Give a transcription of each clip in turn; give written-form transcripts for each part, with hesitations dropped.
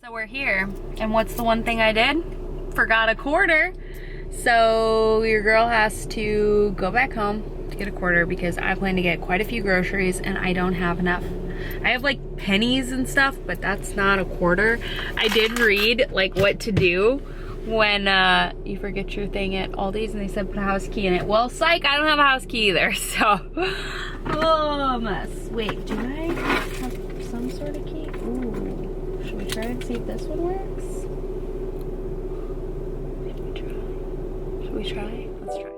So we're here, and what's the one thing I did? Forgot a quarter. So your girl has to go back home to get a quarter because I plan to get quite a few groceries and I don't have enough. I have like pennies and stuff, but that's not a quarter. I did read like what to do when you forget your thing at Aldi's and they said put a house key in it. Well, psych, I don't have a house key either, so. Oh, mess. Wait, do I have some sort of key? Ooh, should we try and see if this one works? Should we try? Let's try.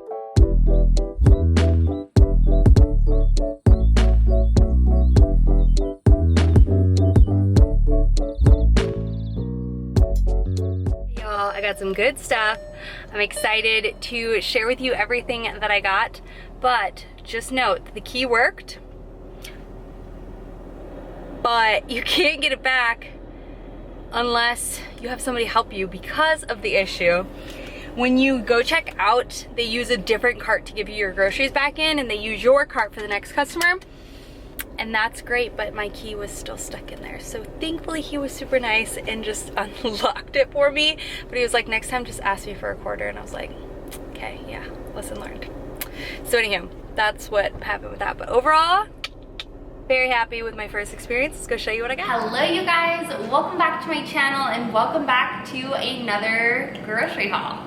Y'all, I got some good stuff. I'm excited to share with you everything that I got, but just note the key worked, but you can't get it back unless you have somebody help you because of the issue. When you go check out, they use a different cart to give you your groceries back in, and they use your cart for the next customer. And that's great, but my key was still stuck in there. So thankfully he was super nice and just unlocked it for me. But he was like, next time just ask me for a quarter. And I was like, okay, yeah, lesson learned. So anyhow, that's what happened with that. But overall, very happy with my first experience. Let's go show you what I got. Hello you guys, welcome back to my channel and welcome back to another grocery haul.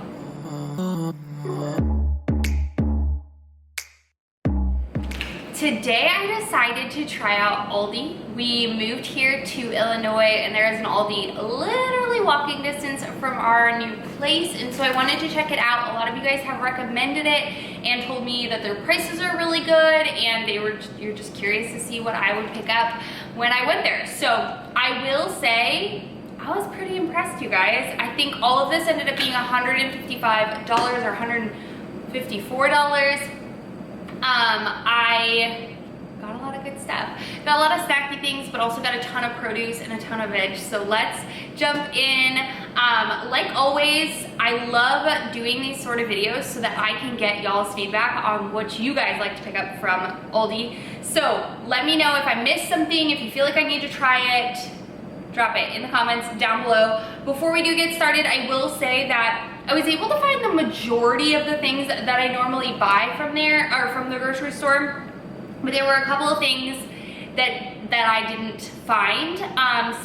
Today I decided to try out Aldi. We moved here to Illinois and there is an Aldi literally walking distance from our new place, and so I wanted to check it out. A lot of you guys have recommended it and told me that their prices are really good, and you're just curious to see what I would pick up when I went there. So I will say I was pretty impressed, you guys. I think all of this ended up being $155 or $154. I got a lot of good stuff. Got a lot of snacky things, but also got a ton of produce and a ton of veg. So let's jump in. Like always, I love doing these sort of videos so that I can get y'all's feedback on what you guys like to pick up from Aldi. So let me know if I missed something, if you feel like I need to try it, drop it in the comments down below. Before we do get started, I will say that I was able to find the majority of the things that I normally buy from there, or from the grocery store, but there were a couple of things that I didn't find.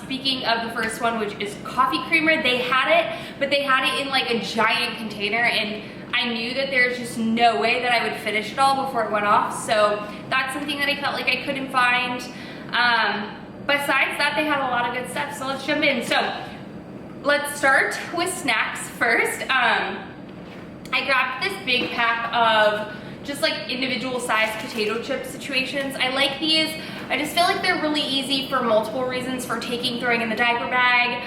Speaking of the first one, which is coffee creamer, they had it, but they had it in like a giant container, and I knew that there's just no way that I would finish it all before it went off, so that's something that I felt like I couldn't find. Besides that, they had a lot of good stuff, so let's jump in. So let's start with snacks first. I grabbed this big pack of just like individual sized potato chip situations. I like these. I just feel like they're really easy for multiple reasons, for taking, throwing in the diaper bag.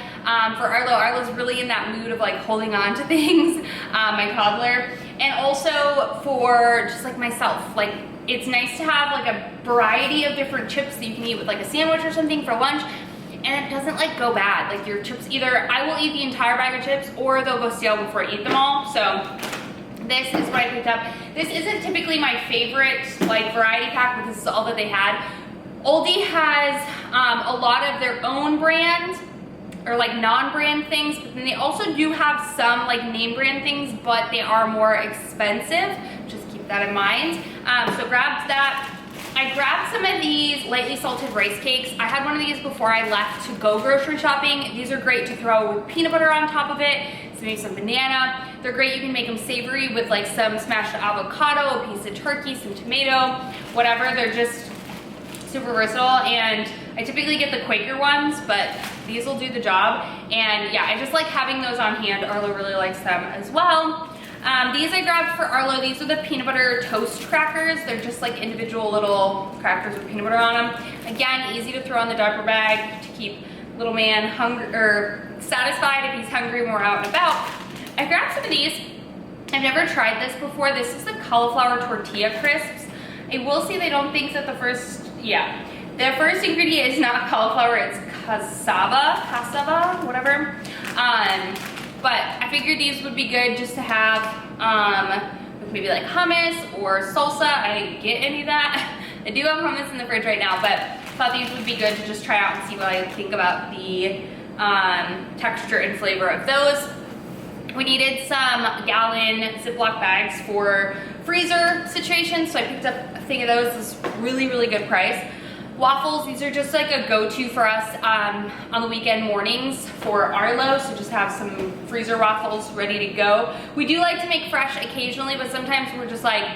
For Arlo, Arlo's really in that mood of like holding on to things, my toddler. And also for just like myself, like it's nice to have like a variety of different chips that you can eat with like a sandwich or something for lunch. And it doesn't like go bad. Like your chips, either I will eat the entire bag of chips or they'll go stale before I eat them all. So this is what I picked up. This isn't typically my favorite like variety pack, but this is all that they had. Aldi has a lot of their own brand or like non-brand things, but then they also do have some like name brand things, but they are more expensive. Just keep that in mind. So grabbed that. I grabbed some of these lightly salted rice cakes. I had one of these before I left to go grocery shopping. These are great to throw with peanut butter on top of it, so maybe some banana. They're great, you can make them savory with like some smashed avocado, a piece of turkey, some tomato, whatever. They're just super versatile, and I typically get the Quaker ones, but these will do the job. And yeah, I just like having those on hand. Arlo really likes them as well. These I grabbed for Arlo. These are the peanut butter toast crackers. They're just like individual little crackers with peanut butter on them. Again, easy to throw in the diaper bag to keep little man hungry or satisfied if he's hungry when we're out and about. I grabbed some of these. I've never tried this before. This is the cauliflower tortilla crisps. I will say they don't think that the first ingredient is not cauliflower, it's cassava, whatever. But I figured these would be good just to have with maybe like hummus or salsa. I didn't get any of that. I do have hummus in the fridge right now, but thought these would be good to just try out and see what I think about the texture and flavor of those. We needed some gallon Ziploc bags for freezer situations, so I picked up a thing of those. This is really, really good price. Waffles, these are just like a go-to for us on the weekend mornings for Arlo, so just have some freezer waffles ready to go. We do like to make fresh occasionally, but sometimes we're just like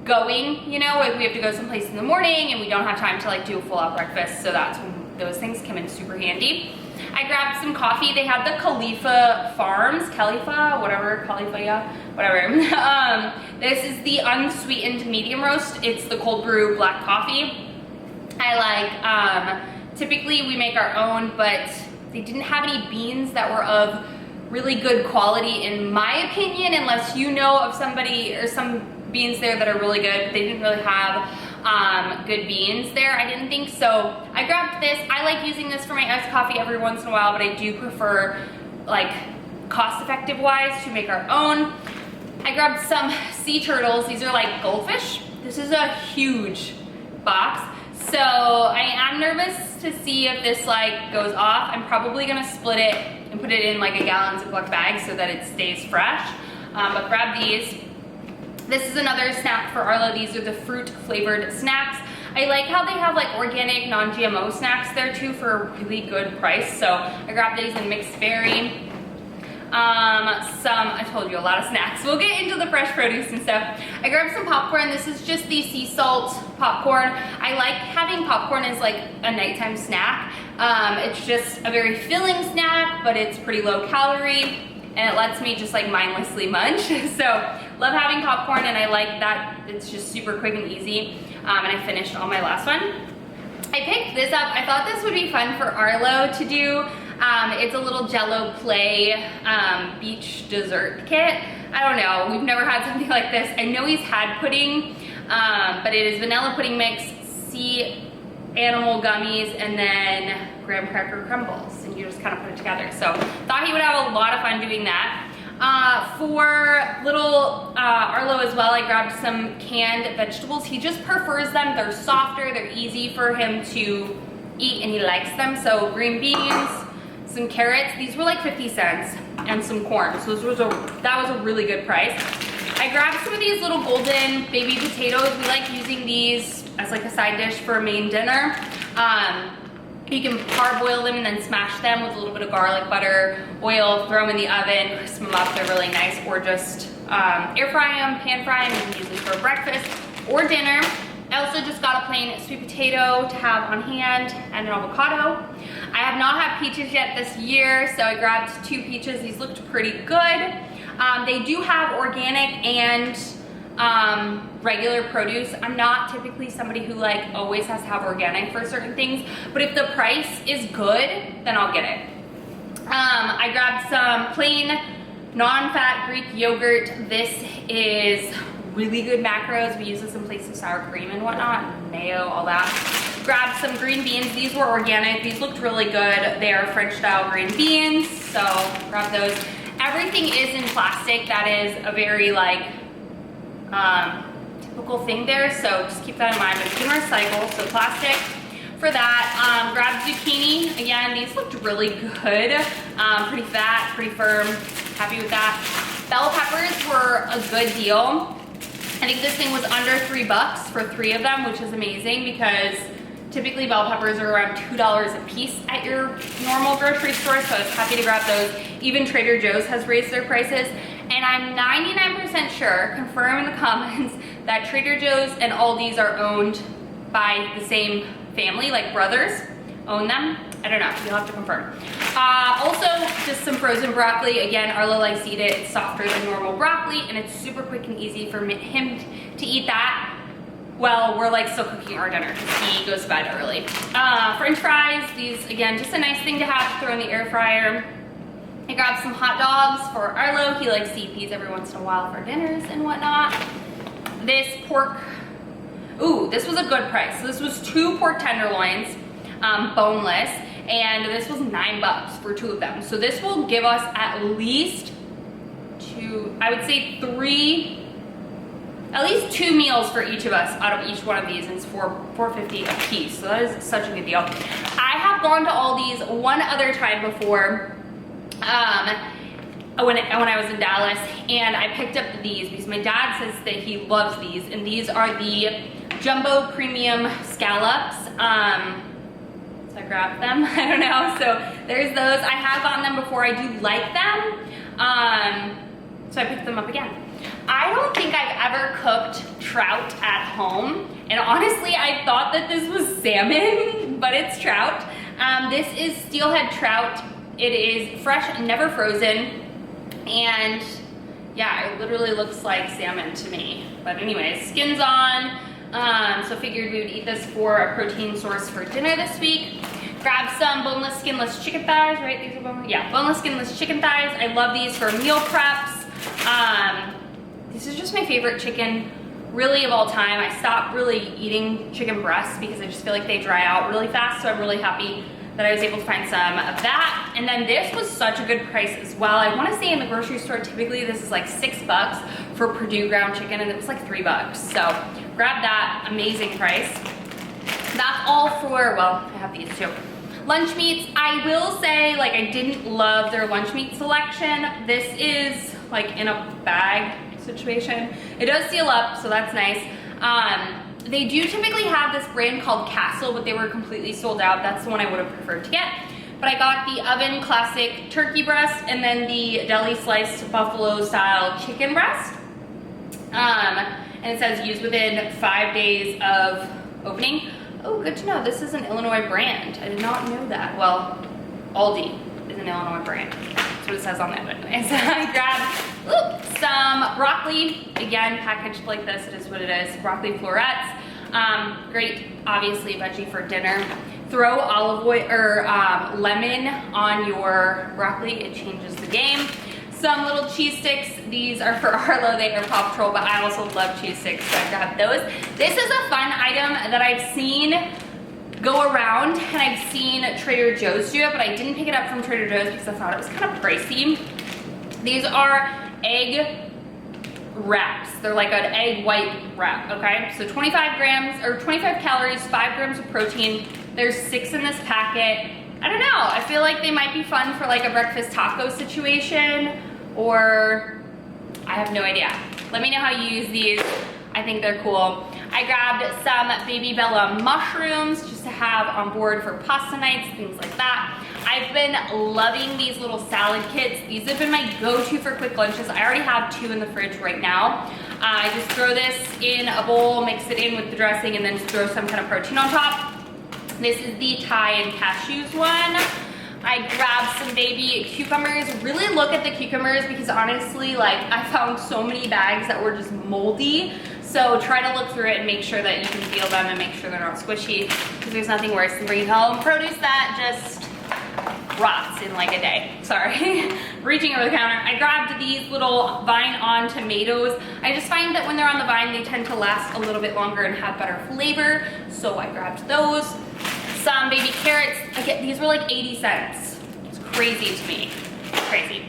going, you know, if we have to go someplace in the morning and we don't have time to like do a full-out breakfast, so that's when those things come in super handy. I grabbed some coffee. They had the Cauliflower, whatever. This is the unsweetened medium roast. It's the cold brew black coffee. I like, typically we make our own, but they didn't have any beans that were of really good quality in my opinion, unless you know of somebody or some beans there that are really good. They didn't really have good beans there, I didn't think. So I grabbed this. I like using this for my iced coffee every once in a while, but I do prefer, like, cost-effective wise to make our own. I grabbed some sea turtles. These are like goldfish. This is a huge box. So I am nervous to see if this like goes off. I'm probably gonna split it and put it in like a gallon Ziploc bag so that it stays fresh. But grab these. This is another snack for Arlo. These are the fruit flavored snacks. I like how they have like organic, non-GMO snacks there too for a really good price. So I grabbed these in mixed berry. I told you, a lot of snacks. We'll get into the fresh produce and stuff. I grabbed some popcorn. This is just the sea salt popcorn. I like having popcorn as like a nighttime snack. It's just a very filling snack, but it's pretty low calorie and it lets me just like mindlessly munch. So love having popcorn, and I like that it's just super quick and easy. And I finished all my last one. I picked this up. I thought this would be fun for Arlo to do. It's a little Jello play beach dessert kit. I don't know, we've never had something like this. I know he's had pudding, but it is vanilla pudding mix, sea animal gummies, and then graham cracker crumbles, and you just kind of put it together. So thought he would have a lot of fun doing that. For little Arlo as well, I grabbed some canned vegetables. He just prefers them. They're softer, they're easy for him to eat, and he likes them. So green beans, some carrots. These were like 50 cents, and some corn. So that was a really good price. I grabbed some of these little golden baby potatoes. We like using these as like a side dish for a main dinner. You can parboil them and then smash them with a little bit of garlic, butter, oil, throw them in the oven, crisp them up, they're really nice, or just air fry them, pan fry them. You can use these for breakfast or dinner. I also just got a plain sweet potato to have on hand and an avocado. I have not had peaches yet this year, so I grabbed 2 peaches. These looked pretty good. They do have organic and regular produce. I'm not typically somebody who like always has to have organic for certain things, but if the price is good, then I'll get it. I grabbed some plain non-fat Greek yogurt. This is really good macros. We use this in place of sour cream and whatnot, mayo, all that. Grabbed some green beans. These were organic. These looked really good. They are French style green beans, so grab those. Everything is in plastic. That is a very like typical thing there, so just keep that in mind. But you can recycle, so plastic for that. Grabbed zucchini. Again, these looked really good. Pretty fat, pretty firm. Happy with that. Bell peppers were a good deal. I think this thing was under $3 for 3 of them, which is amazing because typically bell peppers are around $2 a piece at your normal grocery store, so I was happy to grab those. Even Trader Joe's has raised their prices. And I'm 99% sure, confirm in the comments, that Trader Joe's and Aldi's are owned by the same family, like brothers own them. I don't know, you'll have to confirm. Also, just some frozen broccoli. Again, Arlo likes to eat it. It's softer than normal broccoli, and it's super quick and easy for him to eat that. Well, we're like still cooking our dinner because he goes to bed early. French fries. These, again, just a nice thing to have to throw in the air fryer. I grabbed some hot dogs for Arlo. He likes to eat these every once in a while for dinners and whatnot. This pork, ooh, this was a good price. So this was 2 pork tenderloins, boneless, and this was $9 for 2 of them. So this will give us at least 2, I would say 3 at least 2 meals for each of us out of each one of these, and it's $4.50 a piece, so that is such a good deal. I have gone to Aldi's one other time before, when I was in Dallas, and I picked up these because my dad says that he loves these, and these are the jumbo premium scallops. So I grabbed them, I don't know, so there's those. I have gotten them before, I do like them, so I picked them up again. I don't think I've ever cooked trout at home, and honestly I thought that this was salmon, but it's trout. This is Steelhead Trout. It is fresh, never frozen, and yeah, it literally looks like salmon to me. But anyways, skin's on, so figured we would eat this for a protein source for dinner this week. Grab some boneless, skinless chicken thighs, right? These are boneless? Yeah, boneless, skinless chicken thighs. I love these for meal preps. This is just my favorite chicken, really, of all time. I stopped really eating chicken breasts because I just feel like they dry out really fast, so I'm really happy that I was able to find some of that. And then this was such a good price as well. I want to say in the grocery store, typically this is like $6 for Purdue ground chicken, and it was like $3. So grab that, amazing price. That's all for, well, I have these too. Lunch meats, I will say, like, I didn't love their lunch meat selection. This is like in a bag situation. It does seal up, so that's nice. They do typically have this brand called Castle, but they were completely sold out. That's the one I would have preferred to get. But I got the oven classic turkey breast and then the deli sliced buffalo style chicken breast. And it says used within 5 days of opening. Oh, good to know. This is an Illinois brand. I did not know that. Well, Aldi is an Illinois brand. That's what it says on that. Anyways, I grabbed some broccoli. Again, packaged like this, it is what it is. Broccoli florets. Great, obviously, veggie for dinner. Throw olive oil or lemon on your broccoli. It changes the game. Some little cheese sticks. These are for Arlo. They are Paw Patrol, but I also love cheese sticks, so I grabbed those. This is a fun item that I've seen go around, and I've seen Trader Joe's do it, but I didn't pick it up from Trader Joe's because I thought it was kind of pricey. These are egg wraps. They're like an egg white wrap, okay? So 25 grams, or 25 calories, 5 grams of protein. There's 6 in this packet. I don't know, I feel like they might be fun for like a breakfast taco situation, or I have no idea. Let me know how you use these. I think they're cool. I grabbed some baby Bella mushrooms just to have on board for pasta nights, things like that. I've been loving these little salad kits. These have been my go-to for quick lunches. I already have 2 in the fridge right now. I just throw this in a bowl, mix it in with the dressing, and then just throw some kind of protein on top. This is the Thai and cashews one. I grabbed some baby cucumbers. Really look at the cucumbers because honestly, like, I found so many bags that were just moldy. So try to look through it and make sure that you can feel them and make sure they're not squishy, because there's nothing worse than bringing home produce that just rots in like a day. Sorry, reaching over the counter. I grabbed these little vine-on tomatoes. I just find that when they're on the vine, they tend to last a little bit longer and have better flavor. So I grabbed those. Some baby carrots. Again, these were like 80 cents. It's crazy to me, crazy.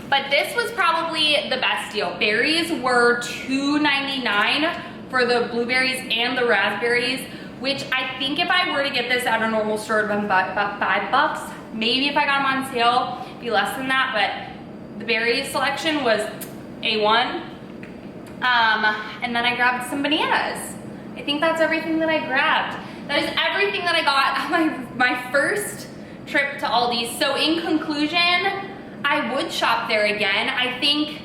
But this was probably the best deal. Berries were $2.99 for the blueberries and the raspberries, which I think if I were to get this at a normal store, it would have been about $5. Maybe if I got them on sale, it'd be less than that, but the berries selection was A1. And then I grabbed some bananas. I think that's everything that I grabbed. That is everything that I got on my first trip to Aldi. So in conclusion, I would shop there again. I think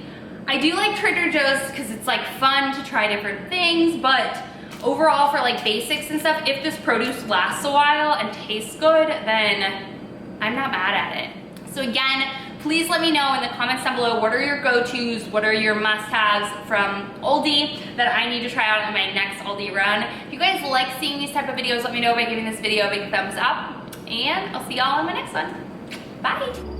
I do like Trader Joe's because it's like fun to try different things, but overall for like basics and stuff, if this produce lasts a while and tastes good, then I'm not mad at it. So again, please let me know in the comments down below, what are your go-tos, what are your must-haves from Aldi that I need to try out in my next Aldi run. If you guys like seeing these type of videos, let me know by giving this video a big thumbs up, and I'll see y'all in my next one. Bye.